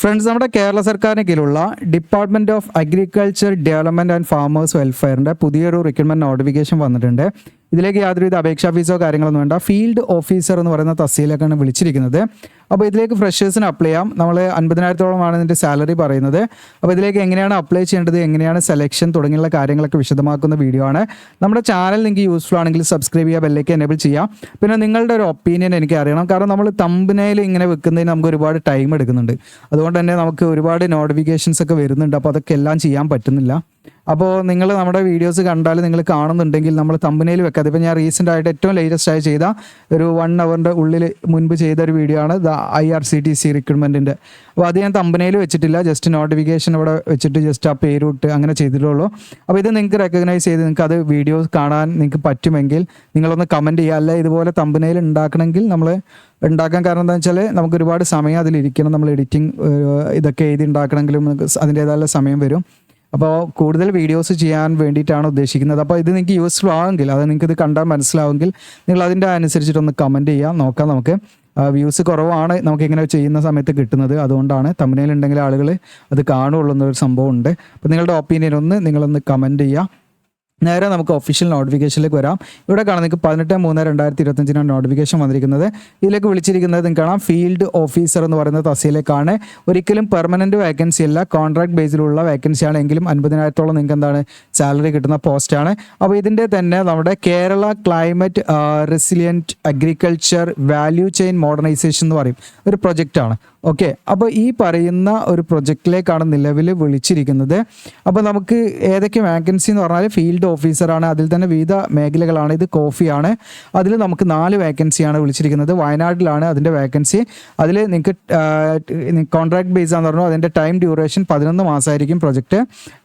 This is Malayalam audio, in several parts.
ഫ്രണ്ട്സ്, നമ്മുടെ കേരള സർക്കാരിന് കീഴിലുള്ള department of agriculture development and farmers വെൽഫെയറിന്റെ പുതിയൊരു റിക്രൂട്ട്മെന്റ് നോട്ടിഫിക്കേഷൻ വന്നിട്ടുണ്ട്. ഇതിലേക്ക് യാതൊരുവിധ അപേക്ഷാ ഫീസോ കാര്യങ്ങളൊന്നും വേണ്ട. ഫീൽഡ് ഓഫീസർ എന്ന് പറയുന്ന തസ്തികയിലേക്കാണ് വിളിച്ചിരിക്കുന്നത്. അപ്പോൾ ഇതിലേക്ക് ഫ്രഷേഴ്സിന് അപ്ലൈ ചെയ്യാം. നമ്മൾ 50,000-ഓളമാണ് ഇതിൻ്റെ സാലറി പറയുന്നത്. അപ്പോൾ ഇതിലേക്ക് എങ്ങനെയാണ് അപ്ലൈ ചെയ്യേണ്ടത്, എങ്ങനെയാണ് സെലക്ഷൻ തുടങ്ങിയുള്ള കാര്യങ്ങളൊക്കെ വിശദമാക്കുന്ന വീഡിയോ ആണ്. നമ്മുടെ ചാനൽ നിങ്ങൾക്ക് യൂസ്ഫുൾ ആണെങ്കിൽ സബ്സ്ക്രൈബ് ചെയ്യുക, ബെല്ലേക്ക് എനേബിൾ ചെയ്യാം. പിന്നെ നിങ്ങളുടെ ഒരു ഒപ്പീനിയൻ എനിക്ക് അറിയണം. കാരണം നമ്മൾ തമ്പനയിൽ ഇങ്ങനെ വെക്കുന്നതിന് നമുക്ക് ഒരുപാട് ടൈം എടുക്കുന്നുണ്ട്. അതുകൊണ്ട് തന്നെ നമുക്ക് ഒരുപാട് നോട്ടിഫിക്കേഷൻസ് ഒക്കെ വരുന്നുണ്ട്. അപ്പോൾ അതൊക്കെ എല്ലാം ചെയ്യാൻ പറ്റുന്നില്ല. അപ്പോൾ നിങ്ങൾ നമ്മുടെ വീഡിയോസ് കണ്ടാൽ നിങ്ങൾ കാണുന്നുണ്ടെങ്കിൽ നമ്മൾ തമ്പനയിൽ വെക്കാതെ, ഇപ്പോൾ ഞാൻ റീസെൻ്റ് ആയിട്ട് ഏറ്റവും ലേറ്റസ്റ്റ് ആയി ചെയ്ത ഒരു 1 hourൻ്റെ ഉള്ളിൽ മുൻപ് ചെയ്ത ഒരു വീഡിയോ ആണ് IRCTC റിക്രൂട്ട്മെൻറ്റിൻ്റെ. അപ്പോൾ അത് ഞാൻ തമ്പനയിൽ വെച്ചിട്ടില്ല, ജസ്റ്റ് നോട്ടിഫിക്കേഷൻ ഇവിടെ വെച്ചിട്ട് ജസ്റ്റ് ആ പേര് വിട്ട് അങ്ങനെ ചെയ്തിട്ടുള്ളൂ. അപ്പോൾ ഇത് നിങ്ങൾക്ക് റെക്കഗ്നൈസ് ചെയ്ത് നിങ്ങൾക്ക് അത് വീഡിയോസ് കാണാൻ നിങ്ങൾക്ക് പറ്റുമെങ്കിൽ നിങ്ങളൊന്ന് കമൻറ്റ് ചെയ്യുക. അല്ല ഇതുപോലെ തമ്പനയിൽ ഉണ്ടാക്കണമെങ്കിൽ നമ്മൾ ഉണ്ടാക്കാൻ കാരണം എന്താണെന്ന് വെച്ചാൽ നമുക്ക് ഒരുപാട് സമയം അതിലിരിക്കണം. നമ്മൾ എഡിറ്റിംഗ് ഇതൊക്കെ എഴുതി ഉണ്ടാക്കണമെങ്കിലും അതിൻ്റേതായ സമയം വരും. അപ്പോൾ കൂടുതൽ വീഡിയോസ് ചെയ്യാൻ വേണ്ടിയിട്ടാണ് ഉദ്ദേശിക്കുന്നത്. അപ്പോൾ ഇത് നിങ്ങൾക്ക് യൂസ്ഫുൾ ആവുമെങ്കിൽ, അത് നിങ്ങൾക്ക് ഇത് കണ്ടാൽ മനസ്സിലാവുമെങ്കിൽ നിങ്ങൾ അതിൻ്റെ അനുസരിച്ചിട്ടൊന്ന് കമൻറ്റ് ചെയ്യാം. നോക്കാം. നമുക്ക് വ്യൂസ് കുറവാണ് നമുക്കിങ്ങനെ ചെയ്യുന്ന സമയത്ത് കിട്ടുന്നത്. അതുകൊണ്ടാണ് തമ്പനയിൽ ഉണ്ടെങ്കിൽ ആളുകൾ അത് കാണുകയുള്ളൂ എന്നൊരു സംഭവം ഉണ്ട്. അപ്പോൾ നിങ്ങളുടെ ഒപ്പീനിയൻ നിങ്ങളൊന്ന് കമൻറ്റ് ചെയ്യുക. നേരെ നമുക്ക് ഒഫീഷ്യൽ നോട്ടിഫിക്കേഷനിലേക്ക് വരാം. ഇവിടെ കാണാം നിങ്ങൾക്ക് 18/3/2025 നോട്ടിഫിക്കേഷൻ വന്നിരിക്കുന്നത്. ഇതിലേക്ക് വിളിച്ചിരിക്കുന്നത് നിങ്ങൾക്ക് കാണാം ഫീൽഡ് ഓഫീസർ എന്ന് പറയുന്ന തസ്തികയിലേക്കാണ്. ഒരിക്കലും പെർമനൻറ്റ് വേക്കൻസി അല്ല, കോൺട്രാക്ട് ബേസിലുള്ള വേക്കൻസിയാണ്. എങ്കിലും 50,000-ഓളം നിങ്ങൾക്ക് എന്താണ് സാലറി കിട്ടുന്ന പോസ്റ്റാണ്. അപ്പോൾ ഇതിൻ്റെ തന്നെ നമ്മുടെ Kerala climate resilient agriculture value chain modernisation എന്ന് പറയും ഒരു പ്രൊജക്റ്റാണ്. ഓക്കെ, അപ്പോൾ ഈ പറയുന്ന ഒരു പ്രൊജക്റ്റിലേക്കാണ് നിലവിൽ വിളിച്ചിരിക്കുന്നത്. അപ്പോൾ നമുക്ക് ഏതൊക്കെ വാക്കൻസി എന്ന് പറഞ്ഞാൽ ഫീൽഡ് ഓഫീസറാണ്. അതിൽ തന്നെ വിവിധ മേഖലകളാണ്. ഇത് കോഫിയാണ്. അതിൽ നമുക്ക് 4 വേക്കൻസിയാണ് വിളിച്ചിരിക്കുന്നത്. വയനാട്ടിലാണ് അതിൻ്റെ വേക്കൻസി. അതിൽ നിങ്ങൾക്ക് കോൺട്രാക്ട് ബേസ് ആണെന്ന് പറഞ്ഞു. അതിൻ്റെ ടൈം ഡ്യൂറേഷൻ 11 മാസമായിരിക്കും പ്രൊജക്റ്റ്.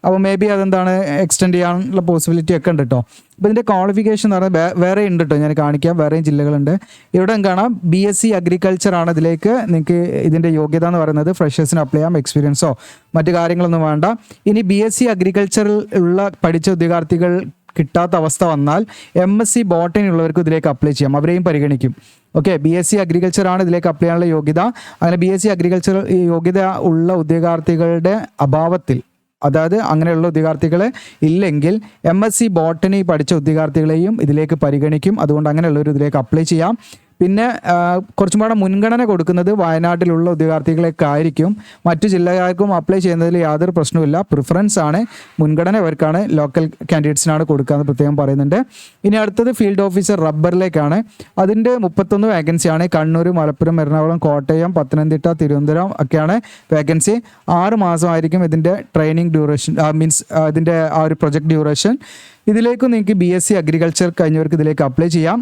അപ്പോൾ മേ ബി അതെന്താണ് എക്സ്റ്റെൻഡ് ചെയ്യാനുള്ള പോസിബിലിറ്റി ഒക്കെ ഉണ്ട് കേട്ടോ. അപ്പോൾ ഇതിൻ്റെ ക്വാളിഫിക്കേഷൻ എന്ന് പറഞ്ഞാൽ വേറെ ഉണ്ട് കേട്ടോ, ഞാൻ കാണിക്കാം. വേറെയും ജില്ലകളുണ്ട്. ഇവിടെ കാണാം BSc അഗ്രികൾച്ചർ ആണ്. ഇതിലേക്ക് നിങ്ങൾക്ക് ഇതിൻ്റെ യോഗ്യത എന്ന് പറയുന്നത് ഫ്രഷേഴ്സിന് അപ്ലൈ ചെയ്യാം. എക്സ്പീരിയൻസോ മറ്റു കാര്യങ്ങളൊന്നും വേണ്ട. ഇനി BSc അഗ്രികൾച്ചറിൽ ഉള്ള പഠിച്ച ഉദ്യോഗാർത്ഥികൾ കിട്ടാത്ത അവസ്ഥ വന്നാൽ MSc ബോട്ടണി ഉള്ളവർക്ക് ഇതിലേക്ക് അപ്ലൈ ചെയ്യാം, അവരെയും പരിഗണിക്കും. ഓക്കെ, BSc അഗ്രികൾച്ചർ ആണ് ഇതിലേക്ക് അപ്ലൈ ചെയ്യാനുള്ള യോഗ്യത. അങ്ങനെ BSc അഗ്രികൾച്ചർ യോഗ്യത ഉള്ള ഉദ്യോഗാർത്ഥികളുടെ അഭാവത്തിൽ, അതായത് അങ്ങനെയുള്ള ഉദ്യോഗാർത്ഥികൾ ഇല്ലെങ്കിൽ MSc ബോട്ടണി പഠിച്ച ഉദ്യോഗാർത്ഥികളെയും ഇതിലേക്ക് പരിഗണിക്കും. അതുകൊണ്ട് അങ്ങനെയുള്ളവർ ഇതിലേക്ക് അപ്ലൈ ചെയ്യാം. പിന്നെ കുറച്ചും കൂടെ മുൻഗണന കൊടുക്കുന്നത് വയനാട്ടിലുള്ള ഉദ്യോഗാർത്ഥികളേക്കായിരിക്കും. മറ്റു ജില്ലക്കാർക്കും അപ്ലൈ ചെയ്യുന്നതിൽ യാതൊരു പ്രശ്നവുമില്ല. പ്രിഫറൻസ് ആണ്, മുൻഗണന ഇവർക്കാണ്, ലോക്കൽ കാൻഡിഡേറ്റ്സിനാണ് കൊടുക്കാമെന്ന് പ്രത്യേകം പറയുന്നുണ്ട്. ഇനി അടുത്തത് ഫീൽഡ് ഓഫീസർ റബ്ബറിലേക്കാണ്. അതിൻ്റെ 31 വേക്കൻസിയാണ്. കണ്ണൂർ, മലപ്പുറം, എറണാകുളം, കോട്ടയം, പത്തനംതിട്ട, തിരുവനന്തപുരം ഒക്കെയാണ് വേക്കൻസി. 6 മാസമായിരിക്കും ഇതിൻ്റെ ട്രെയിനിങ് ഡ്യൂറേഷൻ, മീൻസ് ഇതിൻ്റെ ആ ഒരു പ്രൊജക്ട് ഡ്യൂറേഷൻ. ഇതിലേക്കും നിങ്ങൾക്ക് BSc അഗ്രികൾച്ചർ കഴിഞ്ഞവർക്ക് ഇതിലേക്ക് അപ്ലൈ ചെയ്യാം.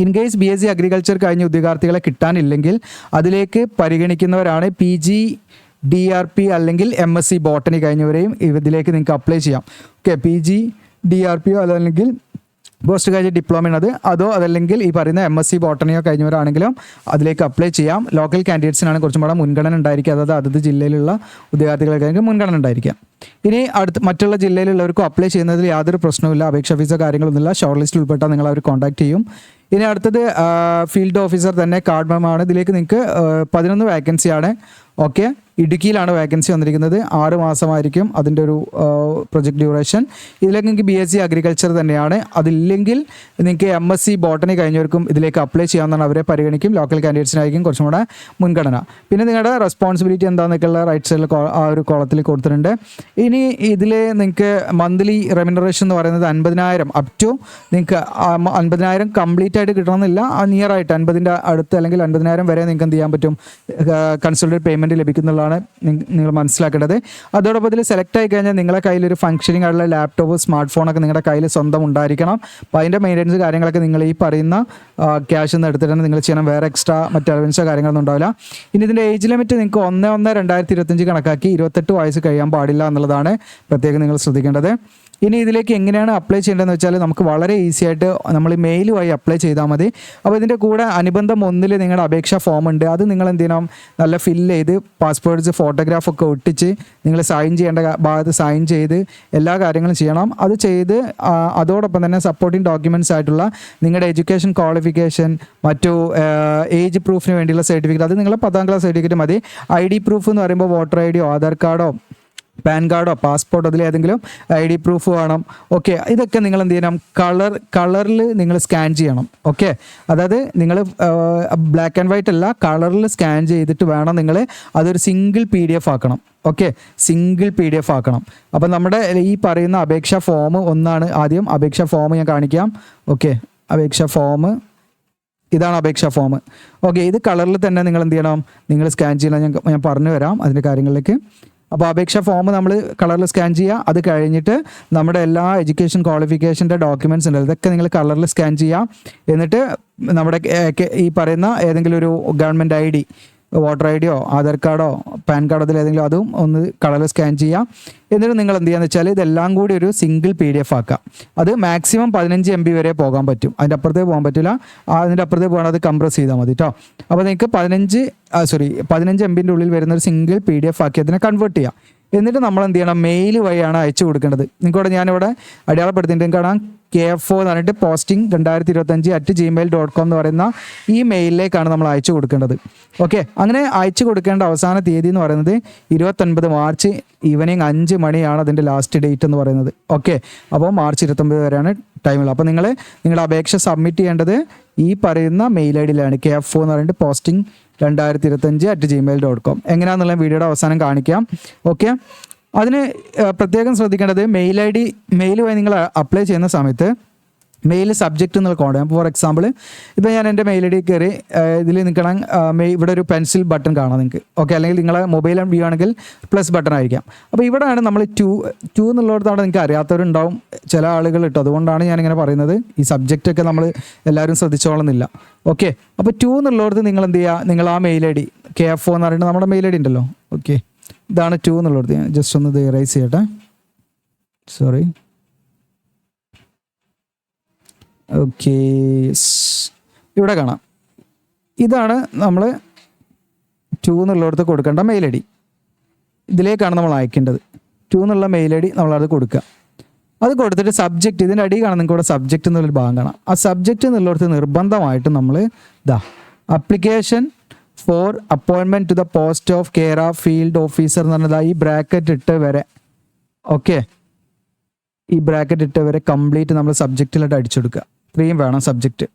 ഇൻ കേസ് BSc അഗ്രികൾച്ചർ കഴിഞ്ഞ ഉദ്യോഗാർത്ഥികളെ കിട്ടാനില്ലെങ്കിൽ അതിലേക്ക് പരിഗണിക്കുന്നവരാണ് PG DRP അല്ലെങ്കിൽ MSc ബോട്ടണി കഴിഞ്ഞവരെയും ഇതിലേക്ക് നിങ്ങൾക്ക് അപ്ലൈ ചെയ്യാം. ഓക്കെ, PG DRP അല്ലെങ്കിൽ പോസ്റ്റ് ഗ്രാജുവേറ്റ് ഡിപ്ലോമ അതല്ലെങ്കിൽ ഈ പറയുന്ന MSc ബോട്ടണിയോ കഴിഞ്ഞവരാണെങ്കിലും അതിലേക്ക് അപ്ലൈ ചെയ്യാം. ലോക്കൽ കാൻഡിഡേറ്റ്സിനാണ് കുറച്ചും കൂടെ മുൻഗണന ഉണ്ടായിരിക്കുക. അതായത് അതത് ജില്ലയിലുള്ള ഉദ്യോഗാർത്ഥികൾക്കായിരിക്കും മുൻഗണന ഉണ്ടായിരിക്കാം. ഇനി മറ്റുള്ള ജില്ലയിലുള്ളവർക്കും അപ്ലൈ ചെയ്യുന്നതിൽ യാതൊരു പ്രശ്നവുമില്ല. അപേക്ഷ ഫീസോ കാര്യങ്ങളൊന്നുമില്ല. ഷോർട്ട് ലിസ്റ്റിൽ ഉൾപ്പെട്ടാൽ നിങ്ങൾ അവർ കോൺടാക്ട് ചെയ്യും. ഇനി അടുത്തത് ഫീൽഡ് ഓഫീസർ തന്നെ കാർഡ്മമാണ്. ഇതിലേക്ക് നിങ്ങൾക്ക് 11 വേക്കൻസിയാണ്. ഓക്കെ, ഇടുക്കിയിലാണ് വേക്കൻസി വന്നിരിക്കുന്നത്. 6 മാസമായിരിക്കും അതിൻ്റെ ഒരു പ്രൊജക്ട് ഡ്യൂറേഷൻ. ഇതിലേക്ക് നിങ്ങൾക്ക് BSc അഗ്രികൾച്ചർ തന്നെയാണ്. അതില്ലെങ്കിൽ നിങ്ങൾക്ക് MSc ബോട്ടണി കഴിഞ്ഞവർക്കും ഇതിലേക്ക് അപ്ലൈ ചെയ്യാമെന്നാണ്. അവരെ പരിഗണിക്കും. ലോക്കൽ കാൻഡിഡേറ്റ്സിനായിരിക്കും കുറച്ചും കൂടെ മുൻഗണന. പിന്നെ നിങ്ങളുടെ റെസ്പോൺസിബിലിറ്റി എന്താണെന്നൊക്കെയുള്ള റൈറ്റ് സൈഡിൽ ആ ഒരു കോളത്തിൽ കൊടുത്തിട്ടുണ്ട്. ഇനി ഇതിൽ നിങ്ങൾക്ക് മന്ത്ലി റെമ്യൂണറേഷൻ എന്ന് പറയുന്നത് 50,000 അപ് ടു നിങ്ങൾക്ക് 50,000 കംപ്ലീറ്റ് ആയിട്ട് കിട്ടണമെന്നില്ല. നിയർ ആയിട്ട് 50ൻ്റെ അടുത്ത് അല്ലെങ്കിൽ 50,000 വരെ നിങ്ങൾക്ക് എന്ത് ചെയ്യാൻ പറ്റും, കൺസൾട്ടേറ്റ് പേയ്മെൻറ്റ് ലഭിക്കുന്നുള്ള നിങ്ങൾ മനസ്സിലാക്കേണ്ടത്. അതോടൊപ്പം ഇതിൽ സെലക്ട് ആയി കഴിഞ്ഞാൽ നിങ്ങളുടെ കയ്യിൽ ഒരു ഫംഗ്ഷനിങ് ആയിട്ടുള്ള ലാപ്ടോപ്പ്, സ്മാർട്ട് ഫോണൊക്കെ നിങ്ങളുടെ കയ്യിൽ സ്വന്തം ഉണ്ടായിരിക്കണം. അപ്പോൾ അതിൻ്റെ മെയിൻ്റനൻസ് കാര്യങ്ങളൊക്കെ നിങ്ങൾ ഈ പറയുന്ന ക്യാഷ് നിന്ന് എടുത്തിട്ടാണ് നിങ്ങൾ ചെയ്യണം. വേറെ എക്സ്ട്രാ മറ്റ് അലവൻസോ കാര്യങ്ങളൊന്നും ഉണ്ടാവില്ല. ഇനി ഇതിൻ്റെ ഏജ് ലിമിറ്റ് നിങ്ങൾക്ക് 1/1/2025 കണക്കാക്കി 28 വയസ്സ് കഴിയാൻ പാടില്ല എന്നുള്ളതാണ് പ്രത്യേകം നിങ്ങൾ ശ്രദ്ധിക്കേണ്ടത്. ഇനി ഇതിലേക്ക് എങ്ങനെയാണ് അപ്ലൈ ചെയ്യേണ്ടതെന്ന് വെച്ചാൽ നമുക്ക് വളരെ ഈസി ആയിട്ട് നമ്മൾ മെയിൽ വഴി അപ്ലൈ ചെയ്താൽ മതി. അപ്പോൾ ഇതിൻ്റെ കൂടെ അനുബന്ധം 1 നിങ്ങളുടെ അപേക്ഷാ ഫോം ഉണ്ട്. അത് നിങ്ങൾ എന്ത് ചെയ്യണം, നല്ല ഫില്ല് ചെയ്ത് പാസ്പോർട്ട് ഫോട്ടോഗ്രാഫൊക്കെ ഒട്ടിച്ച് നിങ്ങൾ സൈൻ ചെയ്യേണ്ട ഭാഗത്ത് സൈൻ ചെയ്ത് എല്ലാ കാര്യങ്ങളും ചെയ്യണം. അത് ചെയ്ത് അതോടൊപ്പം തന്നെ സപ്പോർട്ടിങ് ഡോക്യുമെൻറ്റ്സ് ആയിട്ടുള്ള നിങ്ങളുടെ എഡ്യൂക്കേഷൻ ക്വാളിഫിക്കേഷൻ, മറ്റു ഏജ് പ്രൂഫിന് വേണ്ടിയുള്ള സർട്ടിഫിക്കറ്റ്, അത് നിങ്ങൾ 10ാം ക്ലാസ് സർട്ടിഫിക്കറ്റ് മതി. ID പ്രൂഫ് എന്ന് പറയുമ്പോൾ വോട്ടർ ID യോ ആധാർ കാർഡോ പാൻ കാർഡോ പാസ്പോർട്ടോ അതിലേതെങ്കിലും ID പ്രൂഫ് വേണം. ഓക്കെ, ഇതൊക്കെ നിങ്ങൾ എന്ത് ചെയ്യണം, കളറിൽ നിങ്ങൾ സ്കാൻ ചെയ്യണം. ഓക്കെ, അതായത് നിങ്ങൾ ബ്ലാക്ക് ആൻഡ് വൈറ്റ് അല്ല, കളറിൽ സ്കാൻ ചെയ്തിട്ട് വേണം നിങ്ങൾ അതൊരു സിംഗിൾ PDF ആക്കണം. ഓക്കെ, സിംഗിൾ PDF ആക്കണം. അപ്പം നമ്മുടെ ഈ പറയുന്ന അപേക്ഷാ ഫോം ഒന്നാണ്. ആദ്യം അപേക്ഷാ ഫോം ഞാൻ കാണിക്കാം. ഓക്കെ, അപേക്ഷാ ഫോം ഇതാണ് അപേക്ഷാ ഫോം. ഓക്കെ, ഇത് കളറിൽ തന്നെ നിങ്ങൾ എന്ത് ചെയ്യണം, നിങ്ങൾ സ്കാൻ ചെയ്യണം. ഞാൻ പറഞ്ഞു വരാം അതിൻ്റെ കാര്യങ്ങളിലേക്ക്. അപ്പോൾ അപേക്ഷാ ഫോം നമ്മൾ കളറിൽ സ്കാൻ ചെയ്യുക. അത് കഴിഞ്ഞിട്ട് നമ്മുടെ എല്ലാ എഡ്യൂക്കേഷൻ ക്വാളിഫിക്കേഷൻ്റെ ഡോക്യുമെൻറ്റ്സ് ഉണ്ട്, ഇതൊക്കെ നിങ്ങൾ കളറിൽ സ്കാൻ ചെയ്യുക. എന്നിട്ട് നമ്മുടെ ഈ പറയുന്ന ഏതെങ്കിലും ഒരു ഗവൺമെൻറ് ID, വോട്ടർ ID യോ ആധാർ കാർഡോ പാൻ കാർഡോ അതിലേതെങ്കിലും അതും ഒന്ന് കളറിൽ സ്കാൻ ചെയ്യാം. എന്നിട്ട് നിങ്ങൾ എന്ത് ചെയ്യാന്ന് വെച്ചാൽ ഇതെല്ലാം കൂടി ഒരു സിംഗിൾ PDF ആക്കുക. അത് മാക്സിമം 15 MB വരെ പോകാൻ പറ്റും. അതിൻ്റെ അപ്പുറത്തേക്ക് പോകാൻ പറ്റില്ല. അതിൻ്റെ അപ്പുറത്തേക്ക് പോകണം, അത് കംപ്രസ് ചെയ്താൽ മതി കേട്ടോ. അപ്പോൾ നിങ്ങൾക്ക് 15 MB ഉള്ളിൽ വരുന്ന ഒരു സിംഗിൾ PDF ആക്കി അതിനെ കൺവേർട്ട് ചെയ്യാം. എന്നിട്ട് നമ്മൾ എന്ത് ചെയ്യണം, മെയിൽ വഴിയാണ് അയച്ചു കൊടുക്കേണ്ടത്. നിങ്ങൾക്കിവിടെ ഞാനിവിടെ അടയാളപ്പെടുത്തിയിട്ട് കാണാം, KFO എന്ന് പറഞ്ഞിട്ട് posting2025@gmail.com എന്ന് പറയുന്ന ഈ മെയിലിലേക്കാണ് നമ്മൾ അയച്ചു കൊടുക്കേണ്ടത്. ഓക്കെ, അങ്ങനെ അയച്ചു കൊടുക്കേണ്ട അവസാന തീയതി എന്ന് പറയുന്നത് 29 മാർച്ച് ഈവനിങ് 5 മണിയാണ് അതിൻ്റെ ലാസ്റ്റ് ഡേറ്റ് എന്ന് പറയുന്നത്. ഓക്കെ, അപ്പോൾ മാർച്ച് 29 വരെയാണ് ടൈമുള്ളത്. അപ്പോൾ നിങ്ങളുടെ അപേക്ഷ സബ്മിറ്റ് ചെയ്യേണ്ടത് ഈ പറയുന്ന മെയിൽ ID യിലാണ്, KFO എന്ന് പറഞ്ഞിട്ട് posting2025@gmail.com. എങ്ങനെയാണെന്നുള്ള വീഡിയോയുടെ അവസാനം കാണിക്കാം. ഓക്കെ, അതിന് പ്രത്യേകം ശ്രദ്ധിക്കേണ്ടത് മെയിൽ വഴി നിങ്ങൾ അപ്ലൈ ചെയ്യുന്ന സമയത്ത് മെയിൽ സബ്ജക്റ്റ് എന്നുള്ള കോഡ്. ഫോർ എക്സാമ്പിൾ ഇപ്പോൾ ഞാൻ എൻ്റെ മെയിൽ ID കയറി ഇതിൽ നിൽക്കണം, ഇവിടെ ഒരു പെൻസിൽ ബട്ടൺ കാണാം നിങ്ങൾക്ക്. ഓക്കെ, അല്ലെങ്കിൽ നിങ്ങളെ മൊബൈൽ വ്യൂ ആണെങ്കിൽ പ്ലസ് ബട്ടൺ ആയിരിക്കാം. അപ്പോൾ ഇവിടെയാണ് നമ്മൾ ടു എന്നുള്ളിടത്താണ് നിങ്ങൾക്ക് അറിയാത്തവരുണ്ടാവും ചില ആളുകൾ കേട്ടോ. അതുകൊണ്ടാണ് ഞാനിങ്ങനെ പറയുന്നത്. ഈ സബ്ജക്റ്റൊക്കെ നമ്മൾ എല്ലാവരും ശ്രദ്ധിച്ചോളുന്നില്ല. ഓക്കെ, അപ്പോൾ 2 എന്നുള്ളിടത്ത് നിങ്ങൾ എന്ത് ചെയ്യുക, നിങ്ങൾ ആ മെയിൽ ID KFO എന്ന് പറയുന്നത് നമ്മുടെ മെയിൽ ID ഉണ്ടല്ലോ. ഓക്കെ, ഇതാണ് 2 എന്നുള്ളിടത്ത്. ഞാൻ ജസ്റ്റ് ഒന്ന് ഇത് എറൈസ് ചെയ്യട്ടെ, സോറി. ഓക്കെ, ഇവിടെ കാണാം, ഇതാണ് നമ്മൾ 2 എന്നുള്ളിടത്ത് കൊടുക്കേണ്ട മെയിൽ ID. ഇതിലേക്കാണ് നമ്മൾ അയക്കേണ്ടത്. 2 എന്നുള്ള മെയിൽ ID നമ്മളത് കൊടുക്കുക. അത് കൊടുത്തിട്ട് സബ്ജക്റ്റ്, ഇതിൻ്റെ അടി കാണാം നിങ്ങൾക്ക് ഇവിടെ സബ്ജക്റ്റ് എന്നുള്ളൊരു ഭാഗം കാണാം. ആ സബ്ജക്റ്റ് എന്നുള്ളിടത്ത് നിർബന്ധമായിട്ട് നമ്മൾ application for appointment to the post of care of field officer എന്ന് പറഞ്ഞത് ഈ ബ്രാക്കറ്റ് ഇട്ട് വരെ. ഓക്കെ, ഈ ബ്രാക്കറ്റ് ഇട്ട് വരെ കംപ്ലീറ്റ് നമ്മൾ സബ്ജക്റ്റിലായിട്ട് അടിച്ചു കൊടുക്കുക. ഇത്രയും വേണം സബ്ജക്റ്റ്.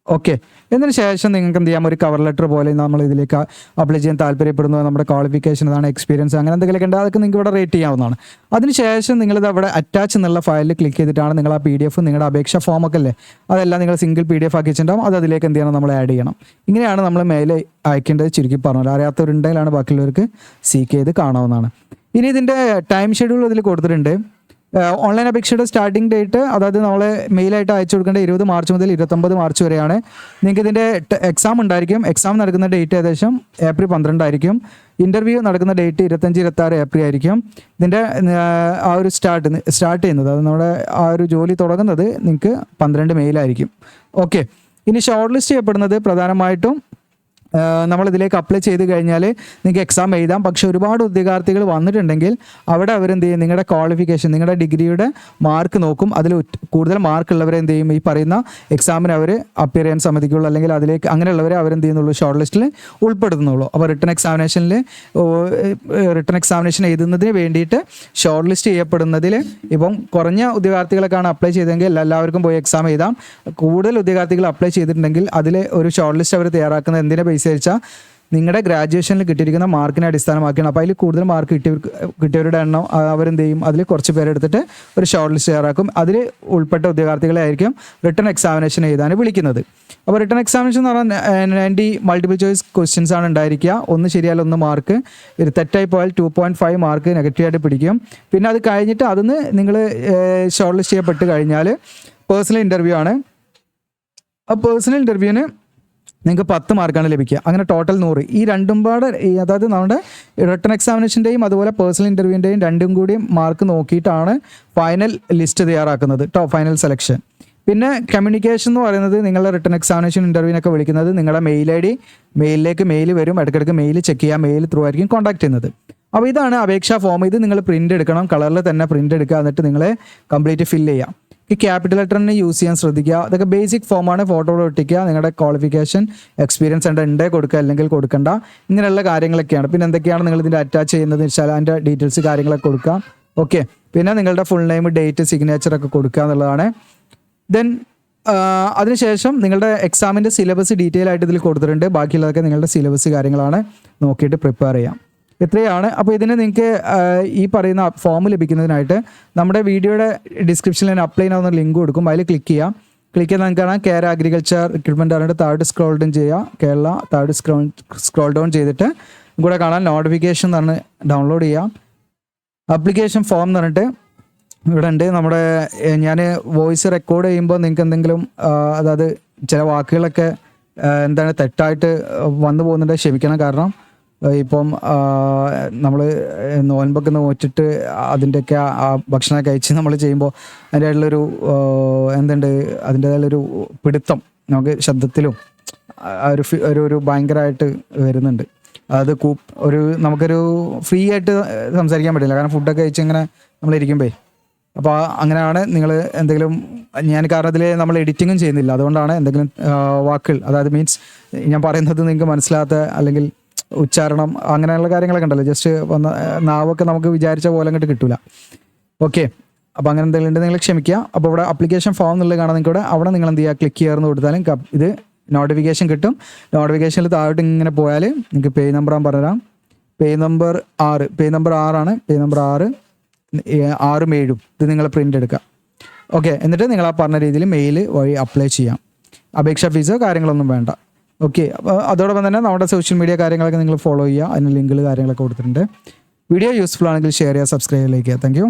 ഓക്കെ, എന്നതിന് ശേഷം നിങ്ങൾക്ക് എന്ത് ചെയ്യാം, ഒരു കവർ ലെറ്റർ പോലെ നമ്മൾ ഇതിലേക്ക് അപ്ലൈ ചെയ്യാൻ താല്പര്യപ്പെടുന്നു, നമ്മുടെ ക്വാളിഫിക്കേഷൻ അതാണ്, എക്സ്പീരിയൻസ് അങ്ങനെ എന്തെങ്കിലുമൊക്കെ ഉണ്ട്, അതൊക്കെ നിങ്ങൾക്ക് ഇവിടെ റേറ്റ് ചെയ്യാവുന്നതാണ്. അതിനുശേഷം നിങ്ങളിത് അവിടെ അറ്റാച്ച് എന്നുള്ള ഫയലിൽ ക്ലിക്ക് ചെയ്തിട്ടാണ് നിങ്ങൾ ആ PDF നിങ്ങളുടെ അപേക്ഷ ഫോമൊക്കെ അല്ലേ അതെല്ലാം നിങ്ങൾ സിംഗിൾ PDF ആക്കി വെച്ചിട്ടുണ്ടാവും. അത് അതിലേക്ക് എന്ത് ചെയ്യണം, നമ്മൾ ആഡ് ചെയ്യണം. ഇങ്ങനെയാണ് നമ്മൾ മെയിൽ അയക്കേണ്ടത്. ചുരുക്കി പറഞ്ഞാൽ അറിയാത്തവരുണ്ടെങ്കിലാണ് ബാക്കിയുള്ളവർക്ക് സീക്ക് ചെയ്ത് കാണാവുന്നതാണ്. ഇനി ഇതിൻ്റെ ടൈം ഷെഡ്യൂൾ ഇതിൽ കൊടുത്തിട്ടുണ്ട്. ഓൺലൈൻ അപേക്ഷയുടെ സ്റ്റാർട്ടിംഗ് ഡേറ്റ്, അതായത് നമ്മൾ മെയിലായിട്ട് അയച്ചു കൊടുക്കേണ്ട 20 മാർച്ച് മുതൽ 29 മാർച്ച് വരെയാണ്. നിങ്ങൾക്ക് ഇതിൻ്റെ എക്സാം ഉണ്ടായിരിക്കും. എക്സാം നടക്കുന്ന ഡേറ്റ് ഏകദേശം ഏപ്രിൽ 12 ആയിരിക്കും. ഇൻ്റർവ്യൂ നടക്കുന്ന ഡേറ്റ് 25-26 ഏപ്രിൽ ആയിരിക്കും. ഇതിൻ്റെ ആ ഒരു സ്റ്റാർട്ട് ചെയ്യുന്നത്, അത് നമ്മുടെ ആ ഒരു ജോലി തുടങ്ങുന്നത് നിങ്ങൾക്ക് 12 മെയിലായിരിക്കും. ഓക്കെ, ഇനി ഷോർട്ട് ലിസ്റ്റ് ചെയ്യപ്പെടുന്നത് പ്രധാനമായിട്ടും നമ്മളിതിലേക്ക് അപ്ലൈ ചെയ്ത് കഴിഞ്ഞാൽ നിങ്ങൾക്ക് എക്സാം എഴുതാം. പക്ഷേ ഒരുപാട് ഉദ്യോഗാർത്ഥികൾ വന്നിട്ടുണ്ടെങ്കിൽ അവിടെ അവരെന്ത് ചെയ്യും, നിങ്ങളുടെ ക്വാളിഫിക്കേഷൻ, നിങ്ങളുടെ ഡിഗ്രിയുടെ മാർക്ക് നോക്കും. അതിൽ കൂടുതൽ മാർക്ക് ഉള്ളവരെ എന്ത് ചെയ്യും, ഈ പറയുന്ന എക്സാമിന് അവർ അപ്പിയർ ചെയ്യാൻ സമ്മതിക്കുള്ളൂ, അല്ലെങ്കിൽ അതിലേക്ക് അങ്ങനെയുള്ളവരെ അവരെന്ത് ചെയ്യുന്നുള്ളൂ, ഷോർട്ട് ലിസ്റ്റിൽ ഉൾപ്പെടുത്തുന്നുള്ളൂ. അപ്പോൾ റിട്ടൺ എക്സാമിനേഷൻ എഴുതുന്നതിന് വേണ്ടിയിട്ട് ഷോർട്ട് ലിസ്റ്റ് ചെയ്യപ്പെടുന്നതിൽ ഇപ്പം കുറഞ്ഞ ഉദ്യോഗാർത്ഥികളൊക്കെയാണ് അപ്ലൈ ചെയ്തെങ്കിൽ എല്ലാവർക്കും പോയി എക്സാം എഴുതാം. കൂടുതൽ ഉദ്യോഗാർത്ഥികൾ അപ്ലൈ ചെയ്തിട്ടുണ്ടെങ്കിൽ അതിൽ ഒരു ഷോർട്ട് ലിസ്റ്റ് അവർ തയ്യാറാക്കുന്നത് എന്തിനെ ബേസ് വെച്ചാൽ നിങ്ങളുടെ ഗ്രാജുവേഷനിൽ കിട്ടിയിരിക്കുന്ന മാർക്കിനെ അടിസ്ഥാനമാക്കിയാണ്. അപ്പോൾ അതിൽ കൂടുതൽ മാർക്ക് കിട്ടിയവരുടെ എണ്ണം അവരെന്ത് ചെയ്യും, അതിൽ കുറച്ച് പേരെടുത്തിട്ട് ഒരു ഷോർട്ട് ലിസ്റ്റ് തയ്യാറാക്കും. അതിൽ ഉൾപ്പെട്ട ഉദ്യോഗാർത്ഥികളെ ആയിരിക്കും റിട്ടൺ എക്സാമിനേഷൻ എഴുതാൻ വിളിക്കുന്നത്. അപ്പോൾ റിട്ടൺ എക്സാമിനേഷൻ എന്ന് പറഞ്ഞാൽ 90 മൾട്ടിപ്പിൾ ചോയ്സ് ക്വസ്റ്റ്യൻസ് ആണ് ഉണ്ടായിരിക്കുക. ഒന്ന് ശരിയാൽ 1 മാർക്ക്, ഒരു തെറ്റായി പോയാൽ 2.5 മാർക്ക് നെഗറ്റീവായിട്ട് പിടിക്കും. പിന്നെ അത് കഴിഞ്ഞിട്ട് അതിന് നിങ്ങൾ ഷോർട്ട് ലിസ്റ്റ് ചെയ്യപ്പെട്ട് കഴിഞ്ഞാൽ പേഴ്സണൽ ഇൻ്റർവ്യൂ ആണ്. ആ പേഴ്സണൽ ഇൻ്റർവ്യൂവിന് നിങ്ങൾക്ക് 10 മാർക്കാണ് ലഭിക്കുക. അങ്ങനെ ടോട്ടൽ 100. ഈ രണ്ടും പാടെ അതായത് നമ്മുടെ റിട്ടൺ എക്സാമിനേഷൻ്റെയും അതുപോലെ പേഴ്സണൽ ഇൻ്റർവ്യൂവിൻ്റെയും രണ്ടും കൂടി മാർക്ക് നോക്കിയിട്ടാണ് ഫൈനൽ ലിസ്റ്റ് തയ്യാറാക്കുന്നത് ഫൈനൽ സെലക്ഷൻ. പിന്നെ കമ്മ്യൂണിക്കേഷൻ എന്ന് പറയുന്നത് നിങ്ങളുടെ റിട്ടൺ എക്സാമിനേഷൻ ഇൻ്റർവ്യൂവിനൊക്കെ വിളിക്കുന്നത് നിങ്ങളുടെ മെയിൽ ID മെയിലിലേക്ക് മെയിൽ വരും, ഇടയ്ക്കിടയ്ക്ക് മെയിൽ ചെക്ക് ചെയ്യുക, മെയിൽ ത്രൂ ആയിരിക്കും കോൺടാക്ട് ചെയ്യുന്നത്. അപ്പോൾ ഇതാണ് അപേക്ഷാ ഫോം. ഇത് നിങ്ങൾ പ്രിൻ്റ് എടുക്കണം, കളറിൽ തന്നെ പ്രിൻ്റ് എടുക്കുക, എന്നിട്ട് നിങ്ങൾ കംപ്ലീറ്റ് ഫില്ല് ചെയ്യുക. ഈ ക്യാപിറ്റൽ ലെറ്ററിന് യൂസ് ചെയ്യാൻ ശ്രദ്ധിക്കുക. അതൊക്കെ ബേസിക് ഫോമാണ്. ഫോട്ടോ ഒട്ടിക്കുക, നിങ്ങളുടെ ക്വാളിഫിക്കേഷൻ എക്സ്പീരിയൻസ് ഉണ്ടേ കൊടുക്കുക, അല്ലെങ്കിൽ കൊടുക്കണ്ട, ഇങ്ങനെയുള്ള കാര്യങ്ങളൊക്കെയാണ്. പിന്നെ എന്തൊക്കെയാണ് നിങ്ങൾ ഇതിൻ്റെ അറ്റാച്ച് ചെയ്യുന്നത് വെച്ചാൽ അതിൻ്റെ ഡീറ്റെയിൽസ് കാര്യങ്ങളൊക്കെ കൊടുക്കുക. ഓക്കെ, പിന്നെ നിങ്ങളുടെ ഫുൾ നെയിം, ഡേറ്റ്, സിഗ്നേച്ചറൊക്കെ കൊടുക്കുക എന്നുള്ളതാണ്. ദെൻ അതിനുശേഷം നിങ്ങളുടെ എക്സാമിൻ്റെ സിലബസ് ഡീറ്റെയിൽ ആയിട്ട് ഇതിൽ കൊടുത്തിട്ടുണ്ട്. ബാക്കിയുള്ളതൊക്കെ നിങ്ങളുടെ സിലബസ് കാര്യങ്ങളാണ്, നോക്കിയിട്ട് പ്രിപ്പയർ ചെയ്യാം. ഇത്രയാണ്. അപ്പോൾ ഇതിന് നിങ്ങൾക്ക് ഈ പറയുന്ന ഫോം ലഭിക്കുന്നതിനായിട്ട് നമ്മുടെ വീഡിയോയുടെ ഡിസ്ക്രിപ്ഷനിൽ ഞാൻ അപ്ലൈ ചെയ്യുന്ന ലിങ്ക് കൊടുക്കും. അതിൽ ക്ലിക്ക് ചെയ്യാം. ക്ലിക്ക് ചെയ്താൽ നിങ്ങൾക്ക് കാണാം കേരള അഗ്രികൾച്ചർ റിക്രൂട്ട്മെൻറ്റ് പറഞ്ഞിട്ട് താഴോട്ട് സ്ക്രോൾ ഡൗൺ ചെയ്യുക. കേരള താഴോട്ട് സ്ക്രോൾ ഡൗൺ ചെയ്തിട്ട് കൂടെ കാണാൻ നോട്ടിഫിക്കേഷൻ എന്ന് പറഞ്ഞ് ഡൗൺലോഡ് ചെയ്യാം. ആപ്ലിക്കേഷൻ ഫോം എന്ന് പറഞ്ഞിട്ട് ഇവിടെ ഉണ്ട്. നമ്മുടെ ഞാൻ വോയിസ് റെക്കോർഡ് ചെയ്യുമ്പോൾ നിങ്ങൾക്ക് എന്തെങ്കിലും അതായത് ചില വാക്കുകളൊക്കെ എന്താണ് തെറ്റായിട്ട് വന്നു പോകുന്നുണ്ട്, ക്ഷമിക്കണം. കാരണം ഇപ്പം നമ്മൾ നോൻപൊക്കെ നോറ്റിട്ട് അതിൻ്റെയൊക്കെ ആ ഭക്ഷണം കഴിച്ച് നമ്മൾ ചെയ്യുമ്പോൾ അതിൻ്റെതായിട്ടുള്ളൊരു എന്തുണ്ട് അതിൻ്റേതായുള്ളൊരു പിടുത്തം നമുക്ക് ശബ്ദത്തിലും ഒരു ഭയങ്കരമായിട്ട് വരുന്നുണ്ട്. അത് നമുക്കൊരു ഫ്രീ ആയിട്ട് സംസാരിക്കാൻ പറ്റില്ല, കാരണം ഫുഡൊക്കെ കഴിച്ച് ഇങ്ങനെ നമ്മളിരിക്കുമ്പോൾ. അപ്പോൾ അങ്ങനെയാണ് നിങ്ങൾ എന്തെങ്കിലും കാരണം ഇതിൽ നമ്മൾ എഡിറ്റിങ്ങും ചെയ്യുന്നില്ല, അതുകൊണ്ടാണ് എന്തെങ്കിലും വാക്കുകൾ അതായത് മീൻസ് ഞാൻ പറയുന്നത് നിങ്ങൾക്ക് മനസ്സിലാത്ത അല്ലെങ്കിൽ ഉച്ചാരണം അങ്ങനെയുള്ള കാര്യങ്ങളൊക്കെ ഉണ്ടല്ലോ, ജസ്റ്റ് നാവൊക്കെ നമുക്ക് വിചാരിച്ച പോലെ അങ്ങോട്ട് കിട്ടില്ല. ഓക്കെ, അപ്പോൾ അങ്ങനെ എന്തെങ്കിലും ഉണ്ട് നിങ്ങൾ ക്ഷമിക്കുക. അപ്പോൾ ഇവിടെ ആപ്ലിക്കേഷൻ ഫോം എന്നുള്ളത് കാണാൻ നിങ്ങൾക്ക് അവിടെ നിങ്ങൾ എന്ത് ചെയ്യുക, ക്ലിക്ക് ചെയ്യാറുന്ന് കൊടുത്താലും ഇത് നോട്ടിഫിക്കേഷൻ കിട്ടും. നോട്ടിഫിക്കേഷനിൽ താഴോട്ട് ഇങ്ങനെ പോയാൽ നിങ്ങൾക്ക് പേജ് നമ്പർ ഞാൻ പറഞ്ഞുതരാം. Page number 6 page number 6 page number 6 6ഉം 7ഉം ഇത് നിങ്ങൾ പ്രിൻ്റ് എടുക്കുക. ഓക്കെ, എന്നിട്ട് നിങ്ങൾ ആ പറഞ്ഞ രീതിയിൽ മെയിൽ വഴി അപ്ലൈ ചെയ്യാം. അപേക്ഷാ ഫീസോ കാര്യങ്ങളൊന്നും വേണ്ട. ഓക്കെ, അപ്പോൾ അതോടൊപ്പം തന്നെ നമ്മുടെ സോഷ്യൽ മീഡിയ കാര്യങ്ങളൊക്കെ നിങ്ങൾ ഫോളോ ചെയ്യുക. അതിന് ലിങ്കുകൾ കാര്യങ്ങളൊക്കെ കൊടുത്തിട്ടുണ്ട്. വീഡിയോ യൂസ്ഫുൾ ആണെങ്കിൽ ഷെയർ ചെയ്യുക, സബ്സ്ക്രൈബ് ചെയ്യുക. Thank you.